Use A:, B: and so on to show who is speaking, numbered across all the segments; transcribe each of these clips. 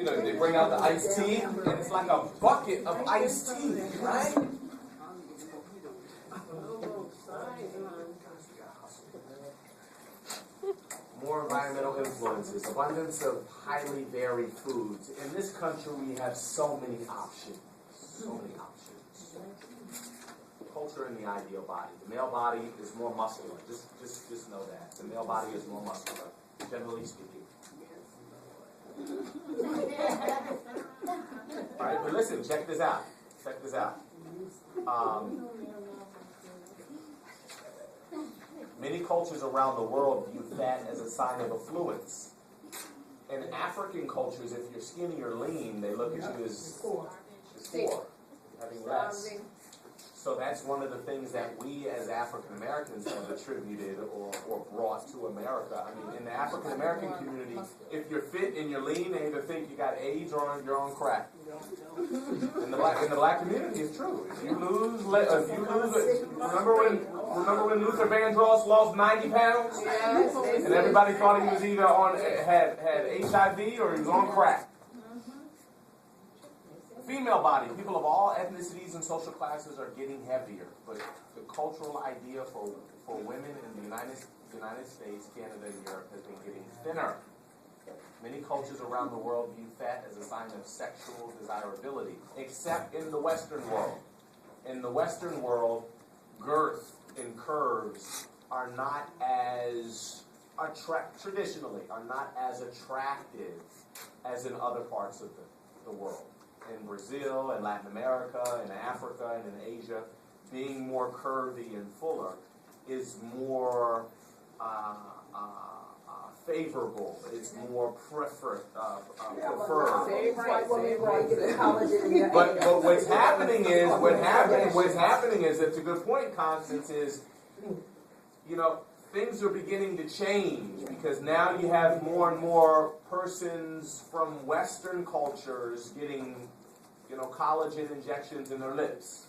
A: you know, they bring out the iced tea, and it's like a bucket of iced tea, right? More environmental influences, abundance of highly varied foods. In this country, we have so many options. So many options. Culture and the ideal body. The male body is more muscular. Just know that. The male body is more muscular, generally speaking. All right, but listen, check this out. Check this out. Many cultures around the world view fat as a sign of affluence. In African cultures, if you're skinny or lean, they look at you as poor, having less. So that's one of the things that we as African Americans have attributed or brought to America. I mean, in the African American community, if you're fit and you're lean, they either think you got AIDS or you're on crack. In the black community, it's true. If you lose, remember when Luther Vandross lost 90 pounds, and everybody thought he was either had HIV or he was on crack. Female body, people of all ethnicities and social classes are getting heavier, but the cultural idea for women in the United States, Canada, and Europe has been getting thinner. Many cultures around the world view fat as a sign of sexual desirability, except in the Western world. In the Western world, girth and curves are not as traditionally are not as attractive as in other parts of the world. In Brazil, in Latin America, in Africa, and in Asia, being more curvy and fuller is more favorable. It's more preferred. But what's happening is that's a good point, Constance, is, you know, things are beginning to change because now you have more and more persons from Western cultures getting, you know, collagen injections in their lips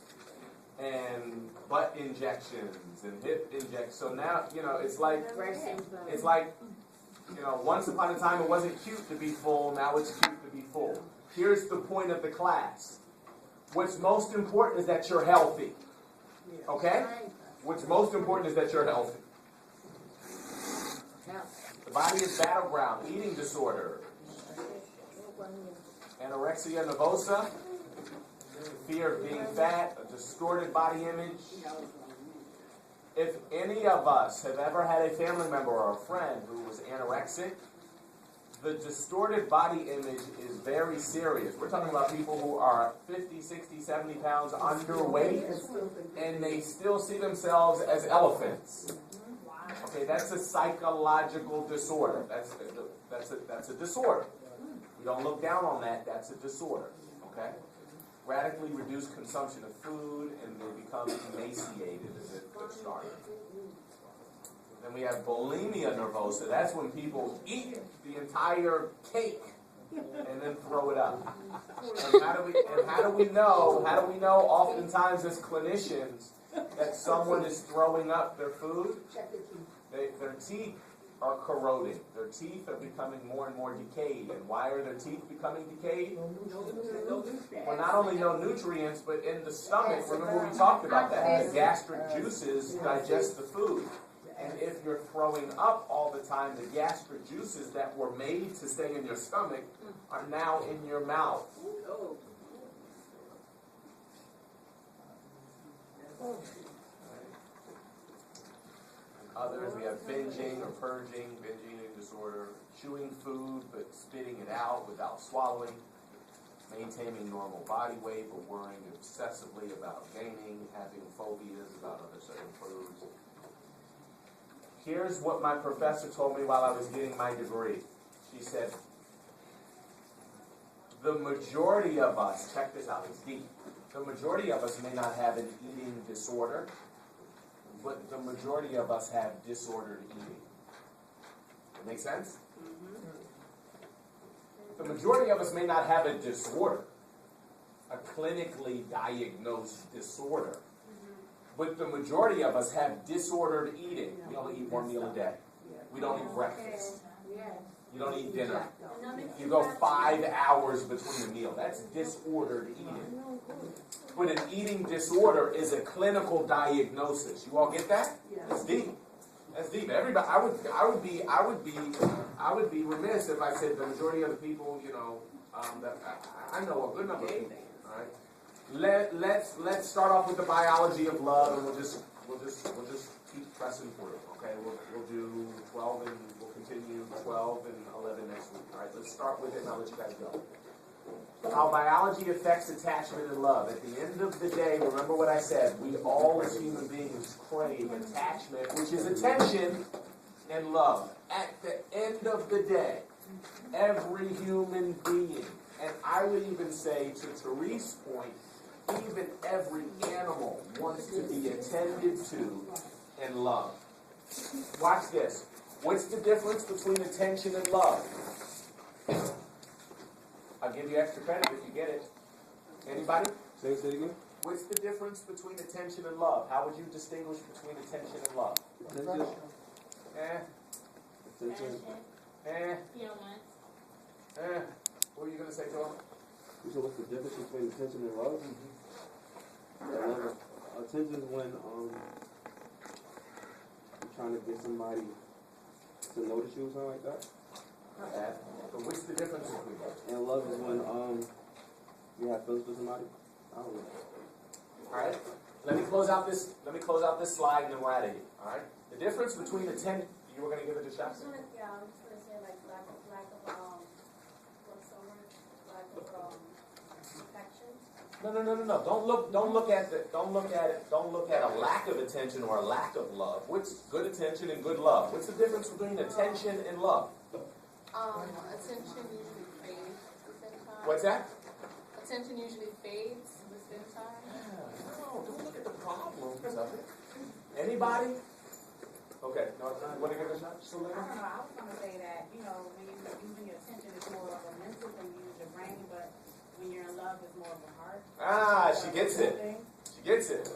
A: and butt injections and hip injections. So now, you know, it's like, you know, once upon a time it wasn't cute to be full, now it's cute to be full. Here's the point of the class. What's most important is that you're healthy. Okay? What's most important is that you're healthy. The body is battleground, eating disorders, anorexia nervosa, fear of being fat, a distorted body image. If any of us have ever had a family member or a friend who was anorexic, the distorted body image is very serious. We're talking about people who are 50, 60, 70 pounds underweight, and they still see themselves as elephants. Okay, that's a psychological disorder. That's a disorder. We don't look down on that. That's a disorder. Okay? Radically reduced consumption of food, and they become emaciated as it gets started. Then we have bulimia nervosa. That's when people eat the entire cake and then throw it up. And how do we know? Oftentimes as clinicians, that someone is throwing up their food? Their teeth are corroding. Their teeth are becoming more and more decayed. And why are their teeth becoming decayed? Well, not only no nutrients, but in the stomach, remember we talked about that. The gastric juices digest the food. And if you're throwing up all the time, the gastric juices that were made to stay in your stomach are now in your mouth. Others, we have binging or purging, binge eating disorder, chewing food but spitting it out without swallowing, maintaining normal body weight but worrying obsessively about gaining, having phobias about other certain foods. Here's what my professor told me while I was getting my degree. She said, the majority of us, check this out, it's deep. The majority of us may not have an eating disorder, but the majority of us have disordered eating. That make sense? The majority of us may not have a disorder, a clinically diagnosed disorder, but the majority of us have disordered eating. We only eat one meal a day. We don't eat breakfast. You don't eat dinner. You go 5 hours between a meal. That's disordered eating. But an eating disorder is a clinical diagnosis. You all get that? That's deep. That's deep. Everybody, I would be remiss if I said the majority of the people, that I know a good number of people. All right. Let's start off with the biology of love, and we'll just keep pressing through. Okay. We'll do 12 and we'll continue 12 and 11 next week. All right. Let's start with it, and I'll let you guys go. How biology affects attachment and love. At the end of the day, remember what I said. We all as human beings crave attachment, which is attention and love. At the end of the day, every human being, and I would even say to Therese's point, even every animal wants to be attended to and loved. Watch this. What's the difference between attention and love? I'll give you extra credit if you get it. Anybody?
B: Say it again.
A: What's the difference between attention and love? How would you distinguish between attention and love?
B: Attention.
A: What were you going to say, Joel?
B: So what's the difference between attention and love? Attention is when you're trying to get somebody to notice you or something like that.
A: Not bad. But what's the difference between them?
B: And love is when you have feelings for somebody. I don't know.
A: All right. Let me close out this slide and then we're out of here. All right. The difference between attention. You were going to give it a shot.
C: Yeah, I'm just going to say like lack of what's the word? Lack of affection.
A: No. Don't look at a lack of attention or a lack of love. What's good attention and good love? What's the difference between attention and love?
C: Attention usually fades within time.
A: What's that?
C: Attention usually fades within time.
A: No, don't look at the problems of it. Anybody? Okay, no, want to give it a shot?
D: I don't know, I was going to say that, when you're using your attention, it's more of a mental thing, you use your brain, but when you're in love, it's more of a heart.
A: Ah, she gets it. She gets it.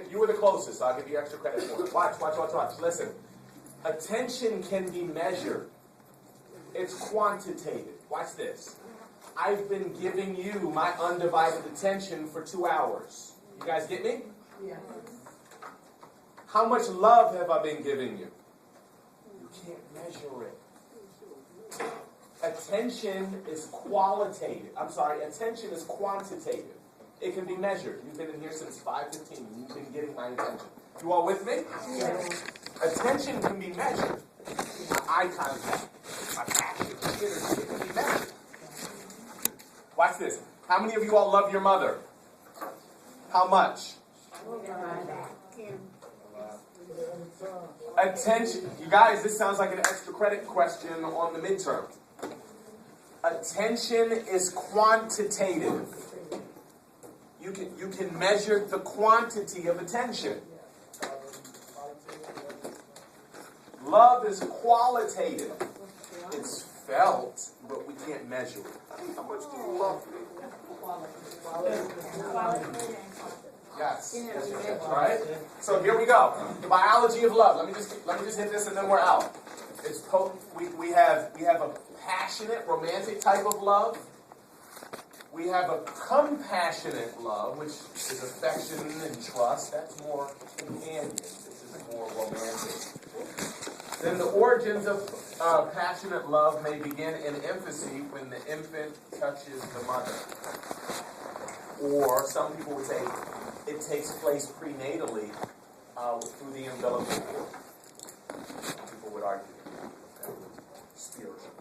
A: You were the closest, so I'll give you extra credit for it. Watch. Listen. Attention can be measured. It's quantitative. Watch this. I've been giving you my undivided attention for 2 hours. You guys get me?
D: Yeah.
A: How much love have I been giving you? You can't measure it. Attention is qualitative. Attention is quantitative. It can be measured. You've been in here since 5:15. You've been getting my attention. You all with me?
D: Yes.
A: Attention can be measured. My eye contact, my passion, my energy, it can be measured. Watch this. How many of you all love your mother? How much? Attention. You guys, this sounds like an extra credit question on the midterm. Attention is quantitative. You can measure the quantity of attention. Love is qualitative. It's felt, but we can't measure it. How much do you love me? Yes. All right. So here we go. The biology of love. Let me just hit this, and then we're out. We have a passionate, romantic type of love. We have a compassionate love, which is affection and trust. That's more companion. This is more romantic. Then the origins of passionate love may begin in infancy when the infant touches the mother. Or some people would say it takes place prenatally through the umbilical cord. Some people would argue spiritual.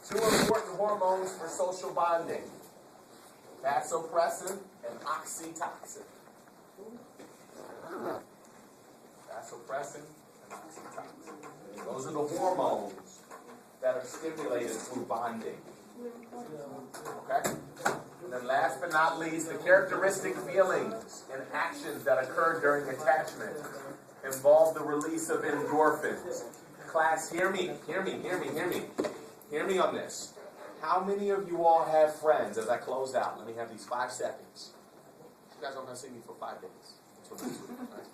A: 2 important hormones for social bonding: vasopressin and oxytocin. Vasopressin and oxytocin. Those are the hormones that are stimulated through bonding. Okay? And then last but not least, the characteristic feelings and actions that occur during attachment involve the release of endorphins. Class, hear me. Hear me on this. How many of you all have friends? As I close out, let me have these 5 seconds. You guys aren't going to see me for 5 days. Until next week, right?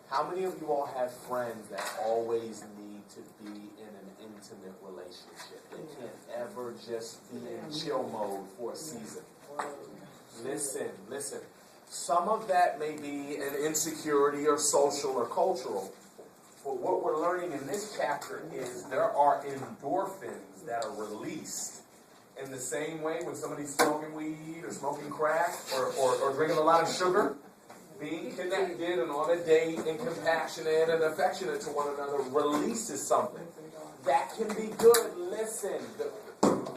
A: How many of you all have friends that always need to be in an intimate relationship. They can't ever just be in chill mode for a season. Listen. Some of that may be an insecurity or social or cultural. But what we're learning in this chapter is there are endorphins that are released in the same way when somebody's smoking weed or smoking crack or drinking a lot of sugar. Being connected and on a date and compassionate and affectionate to one another releases something. That can be good. Listen,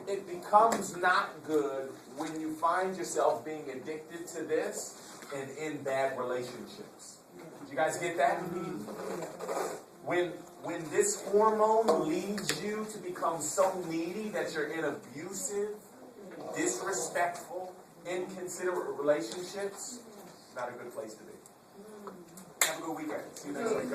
A: it becomes not good when you find yourself being addicted to this and in bad relationships. Did you guys get that? When this hormone leads you to become so needy that you're in abusive, disrespectful, inconsiderate relationships, not a good place to be. Have a good weekend. See you next week.